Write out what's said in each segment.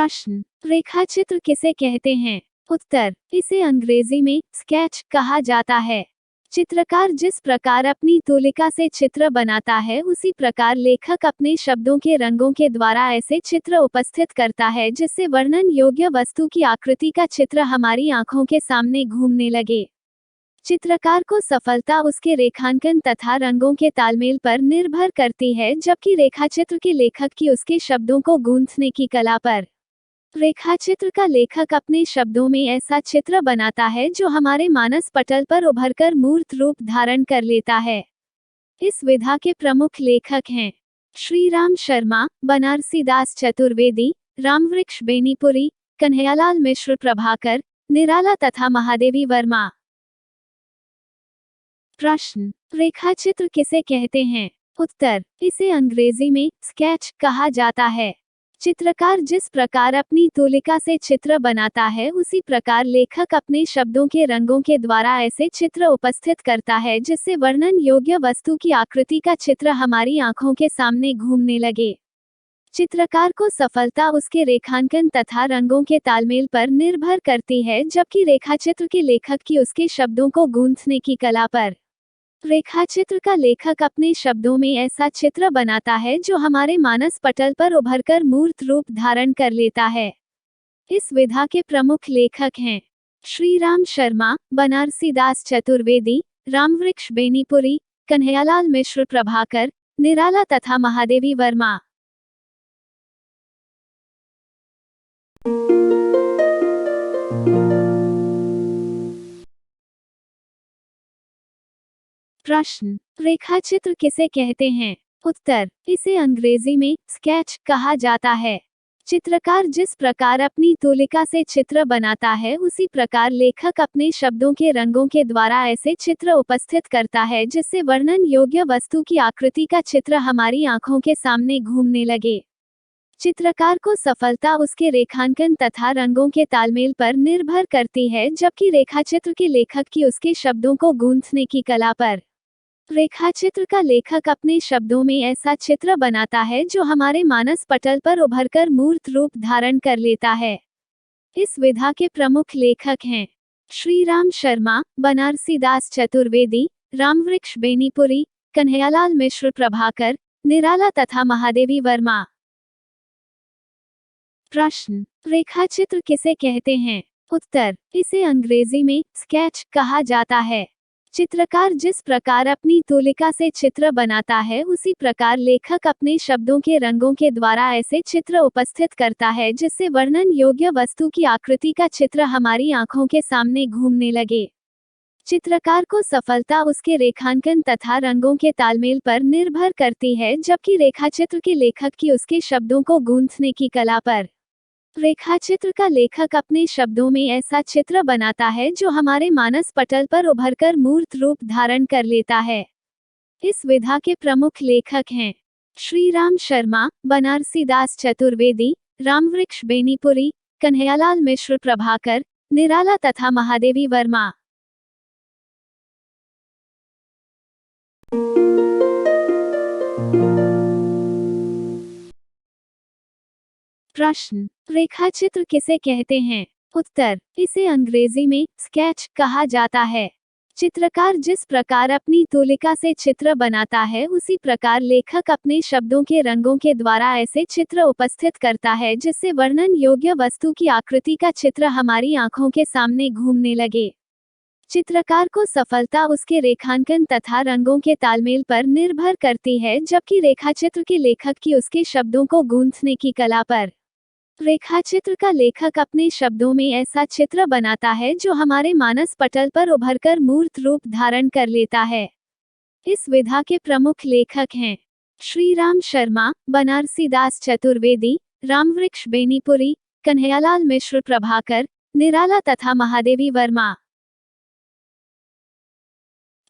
प्रश्न, रेखाचित्र किसे कहते हैं? उत्तर, इसे अंग्रेजी में स्केच कहा जाता है। चित्रकार जिस प्रकार अपनी तूलिका से चित्र बनाता है, उसी प्रकार लेखक अपने शब्दों के रंगों के द्वारा ऐसे चित्र उपस्थित करता है जिससे वर्णन योग्य वस्तु की आकृति का चित्र हमारी आंखों के सामने घूमने लगे। चित्रकार को सफलता उसके रेखांकन तथा रंगों के तालमेल पर निर्भर करती है, जबकि रेखाचित्र के लेखक की उसके शब्दों को गूंथने की कला पर। रेखाचित्र का लेखक अपने शब्दों में ऐसा चित्र बनाता है जो हमारे मानस पटल पर उभरकर मूर्त रूप धारण कर लेता है। इस विधा के प्रमुख लेखक हैं श्रीराम शर्मा, बनारसी दास चतुर्वेदी, रामवृक्ष बेनीपुरी, कन्हैयालाल मिश्र प्रभाकर, निराला तथा महादेवी वर्मा। प्रश्न, रेखाचित्र किसे कहते हैं? उत्तर, इसे अंग्रेजी में स्केच कहा जाता है। चित्रकार जिस प्रकार अपनी तूलिका से चित्र बनाता है, उसी प्रकार लेखक अपने शब्दों के रंगों के द्वारा ऐसे चित्र उपस्थित करता है जिससे वर्णन योग्य वस्तु की आकृति का चित्र हमारी आंखों के सामने घूमने लगे। चित्रकार को सफलता उसके रेखांकन तथा रंगों के तालमेल पर निर्भर करती है, जबकि रेखाचित्र के लेखक की उसके शब्दों को गूंथने की कला पर। रेखाचित्र का लेखक अपने शब्दों में ऐसा चित्र बनाता है जो हमारे मानस पटल पर उभरकर मूर्त रूप धारण कर लेता है। इस विधा के प्रमुख लेखक हैं श्रीराम शर्मा, बनारसी दास चतुर्वेदी, रामवृक्ष बेनीपुरी, कन्हैयालाल मिश्र प्रभाकर, निराला तथा महादेवी वर्मा। प्रश्न, रेखाचित्र किसे कहते हैं? उत्तर, इसे अंग्रेजी में स्केच कहा जाता है। चित्रकार जिस प्रकार अपनी तूलिका से चित्र बनाता है, उसी प्रकार लेखक अपने शब्दों के रंगों के द्वारा ऐसे चित्र उपस्थित करता है जिससे वर्णन योग्य वस्तु की आकृति का चित्र हमारी आंखों के सामने घूमने लगे। चित्रकार को सफलता उसके रेखांकन तथा रंगों के तालमेल पर निर्भर करती है, जबकि रेखाचित्र के लेखक की उसके शब्दों को गूंथने की कला पर। रेखाचित्र का लेखक अपने शब्दों में ऐसा चित्र बनाता है जो हमारे मानस पटल पर उभरकर मूर्त रूप धारण कर लेता है। इस विधा के प्रमुख लेखक हैं श्रीराम शर्मा, बनारसी दास चतुर्वेदी, रामवृक्ष बेनीपुरी, कन्हैयालाल मिश्र प्रभाकर, निराला तथा महादेवी वर्मा। प्रश्न, रेखाचित्र किसे कहते हैं? उत्तर, इसे अंग्रेजी में स्केच कहा जाता है। चित्रकार जिस प्रकार अपनी तूलिका से चित्र बनाता है, उसी प्रकार लेखक अपने शब्दों के रंगों के द्वारा ऐसे चित्र उपस्थित करता है जिससे वर्णन योग्य वस्तु की आकृति का चित्र हमारी आंखों के सामने घूमने लगे। चित्रकार को सफलता उसके रेखांकन तथा रंगों के तालमेल पर निर्भर करती है, जबकि रेखाचित्र के लेखक की उसके शब्दों को गूंथने की कला पर। रेखाचित्र का लेखक अपने शब्दों में ऐसा चित्र बनाता है जो हमारे मानस पटल पर उभरकर मूर्त रूप धारण कर लेता है। इस विधा के प्रमुख लेखक हैं श्रीराम शर्मा, बनारसी दास चतुर्वेदी, रामवृक्ष बेनीपुरी, कन्हैयालाल मिश्र प्रभाकर, निराला तथा महादेवी वर्मा। प्रश्न, रेखाचित्र किसे कहते हैं? उत्तर, इसे अंग्रेजी में स्केच कहा जाता है। चित्रकार जिस प्रकार अपनी तूलिका से चित्र बनाता है, उसी प्रकार लेखक अपने शब्दों के रंगों के द्वारा ऐसे चित्र उपस्थित करता है जिससे वर्णन योग्य वस्तु की आकृति का चित्र हमारी आंखों के सामने घूमने लगे। चित्रकार को सफलता उसके रेखांकन तथा रंगों के तालमेल पर निर्भर करती है, जबकि रेखाचित्र के लेखक की उसके शब्दों को गूंथने की कला पर। रेखाचित्र का लेखक अपने शब्दों में ऐसा चित्र बनाता है जो हमारे मानस पटल पर उभरकर मूर्त रूप धारण कर लेता है। इस विधा के प्रमुख लेखक हैं श्रीराम शर्मा, बनारसी दास चतुर्वेदी, रामवृक्ष बेनीपुरी, कन्हैयालाल मिश्र प्रभाकर, निराला तथा महादेवी वर्मा।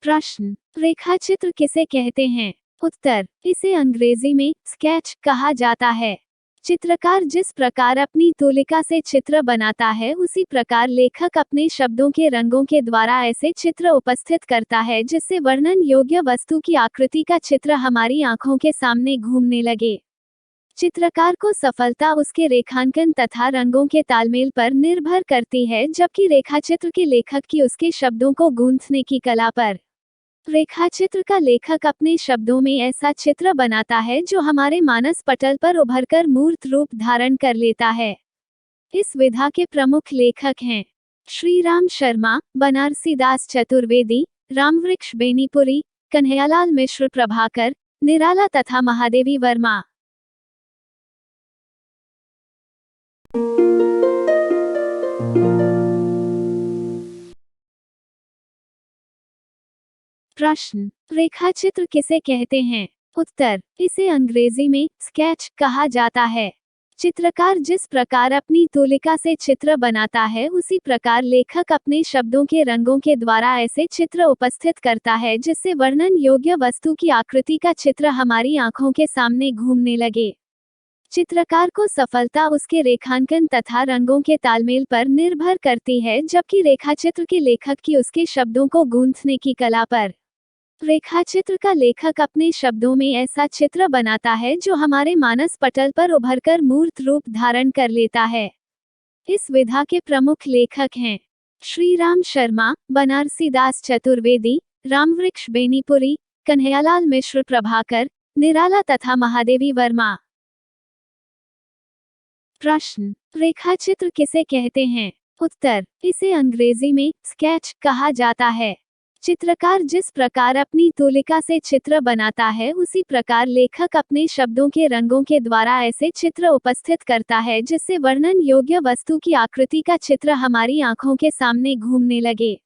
प्रश्न, रेखाचित्र किसे कहते हैं? उत्तर, इसे अंग्रेजी में स्केच कहा जाता है। चित्रकार जिस प्रकार अपनी तूलिका से चित्र बनाता है, उसी प्रकार लेखक अपने शब्दों के रंगों के द्वारा ऐसे चित्र उपस्थित करता है जिससे वर्णन योग्य वस्तु की आकृति का चित्र हमारी आंखों के सामने घूमने लगे। चित्रकार को सफलता उसके रेखांकन तथा रंगों के तालमेल पर निर्भर करती है, जबकि रेखाचित्र के लेखक की उसके शब्दों को गूंथने की कला पर। रेखाचित्र का लेखक अपने शब्दों में ऐसा चित्र बनाता है जो हमारे मानस पटल पर उभरकर मूर्त रूप धारण कर लेता है। इस विधा के प्रमुख लेखक हैं श्रीराम शर्मा, बनारसी दास चतुर्वेदी, रामवृक्ष बेनीपुरी, कन्हैयालाल मिश्र प्रभाकर, निराला तथा महादेवी वर्मा। प्रश्न, रेखाचित्र किसे कहते हैं? उत्तर, इसे अंग्रेजी में स्केच कहा जाता है। चित्रकार जिस प्रकार अपनी तूलिका से चित्र बनाता है, उसी प्रकार लेखक अपने शब्दों के रंगों के द्वारा ऐसे चित्र उपस्थित करता है जिससे वर्णन योग्य वस्तु की आकृति का चित्र हमारी आंखों के सामने घूमने लगे। चित्रकार को सफलता उसके रेखांकन तथा रंगों के तालमेल पर निर्भर करती है, जबकि रेखाचित्र के लेखक की उसके शब्दों को गूंथने की कला पर। रेखाचित्र का लेखक अपने शब्दों में ऐसा चित्र बनाता है जो हमारे मानस पटल पर उभरकर मूर्त रूप धारण कर लेता है। इस विधा के प्रमुख लेखक हैं श्रीराम शर्मा, बनारसी दास चतुर्वेदी, रामवृक्ष बेनीपुरी, कन्हैयालाल मिश्र प्रभाकर, निराला तथा महादेवी वर्मा। प्रश्न, रेखाचित्र किसे कहते हैं? उत्तर, इसे अंग्रेजी में स्केच कहा जाता है। चित्रकार जिस प्रकार अपनी तूलिका से चित्र बनाता है, उसी प्रकार लेखक अपने शब्दों के रंगों के द्वारा ऐसे चित्र उपस्थित करता है जिससे वर्णन योग्य वस्तु की आकृति का चित्र हमारी आंखों के सामने घूमने लगे।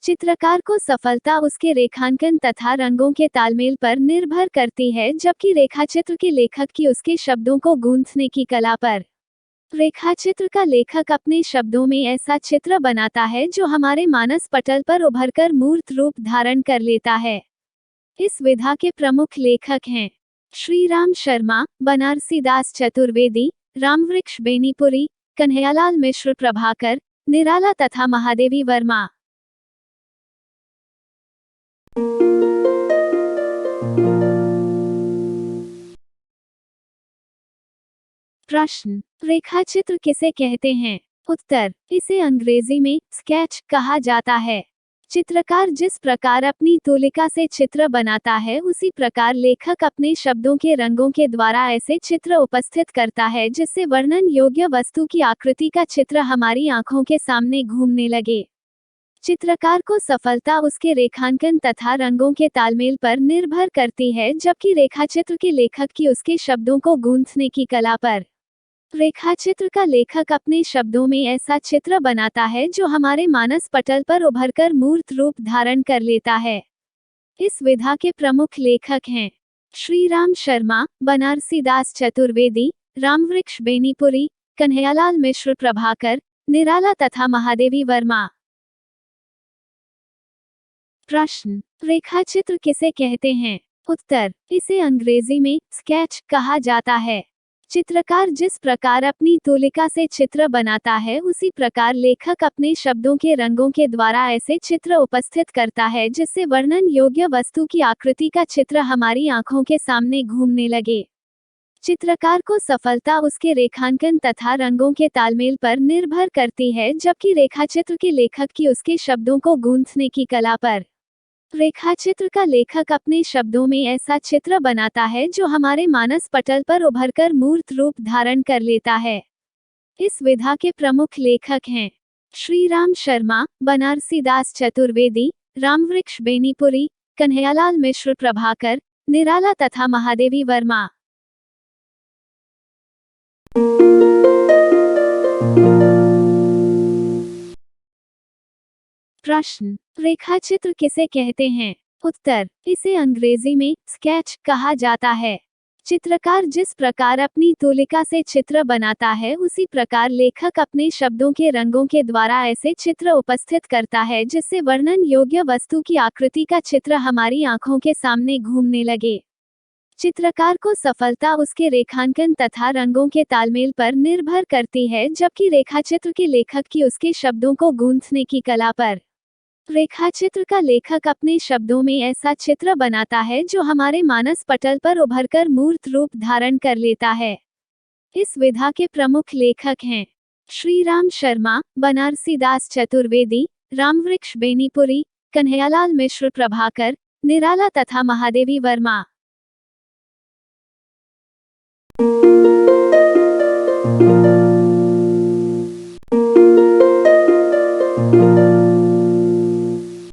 चित्रकार को सफलता उसके रेखांकन तथा रंगों के तालमेल पर निर्भर करती है, जबकि रेखाचित्र के लेखक की उसके शब्दों को गूंथने की कला पर। रेखाचित्र का लेखक अपने शब्दों में ऐसा चित्र बनाता है जो हमारे मानस पटल पर उभरकर मूर्त रूप धारण कर लेता है। इस विधा के प्रमुख लेखक हैं श्रीराम शर्मा, बनारसी दास चतुर्वेदी, रामवृक्ष बेनीपुरी, कन्हैयालाल मिश्र प्रभाकर, निराला तथा महादेवी वर्मा। प्रश्न, रेखाचित्र किसे कहते हैं? उत्तर, इसे अंग्रेजी में स्केच कहा जाता है। चित्रकार जिस प्रकार अपनी तूलिका से चित्र बनाता है, उसी प्रकार लेखक अपने शब्दों के रंगों के द्वारा ऐसे चित्र उपस्थित करता है जिससे वर्णन योग्य वस्तु की आकृति का चित्र हमारी आंखों के सामने घूमने लगे। चित्रकार को सफलता उसके रेखांकन तथा रंगों के तालमेल पर निर्भर करती है, जबकि रेखाचित्र के लेखक की उसके शब्दों को गूंथने की कला पर। रेखाचित्र का लेखक अपने शब्दों में ऐसा चित्र बनाता है जो हमारे मानस पटल पर उभरकर मूर्त रूप धारण कर लेता है। इस विधा के प्रमुख लेखक हैं श्रीराम शर्मा, बनारसी दास चतुर्वेदी, रामवृक्ष बेनीपुरी, कन्हैयालाल मिश्र प्रभाकर, निराला तथा महादेवी वर्मा। प्रश्न, रेखाचित्र किसे कहते हैं? उत्तर, इसे अंग्रेजी में स्केच कहा जाता है। चित्रकार जिस प्रकार अपनी तूलिका से चित्र बनाता है, उसी प्रकार लेखक अपने शब्दों के रंगों के द्वारा ऐसे चित्र उपस्थित करता है जिससे वर्णन योग्य वस्तु की आकृति का चित्र हमारी आंखों के सामने घूमने लगे। चित्रकार को सफलता उसके रेखांकन तथा रंगों के तालमेल पर निर्भर करती है, जबकि रेखाचित्र के लेखक की उसके शब्दों को गूंथने की कला पर। रेखाचित्र का लेखक अपने शब्दों में ऐसा चित्र बनाता है जो हमारे मानस पटल पर उभरकर मूर्त रूप धारण कर लेता है। इस विधा के प्रमुख लेखक हैं श्रीराम शर्मा, बनारसी दास चतुर्वेदी, रामवृक्ष बेनीपुरी, कन्हैयालाल मिश्र प्रभाकर, निराला तथा महादेवी वर्मा। प्रश्न, रेखाचित्र किसे कहते हैं? उत्तर, इसे अंग्रेजी में स्केच कहा जाता है। चित्रकार जिस प्रकार अपनी तूलिका से चित्र बनाता है, उसी प्रकार लेखक अपने शब्दों के रंगों के द्वारा ऐसे चित्र उपस्थित करता है जिससे वर्णन योग्य वस्तु की आकृति का चित्र हमारी आंखों के सामने घूमने लगे। चित्रकार को सफलता उसके रेखांकन तथा रंगों के तालमेल पर निर्भर करती है, जबकि रेखाचित्र के लेखक की उसके शब्दों को गूंथने की कला पर। रेखाचित्र का लेखक अपने शब्दों में ऐसा चित्र बनाता है जो हमारे मानस पटल पर उभरकर मूर्त रूप धारण कर लेता है। इस विधा के प्रमुख लेखक हैं श्री राम शर्मा, बनारसी दास चतुर्वेदी, रामवृक्ष बेनीपुरी, कन्हैयालाल मिश्र प्रभाकर, निराला तथा महादेवी वर्मा।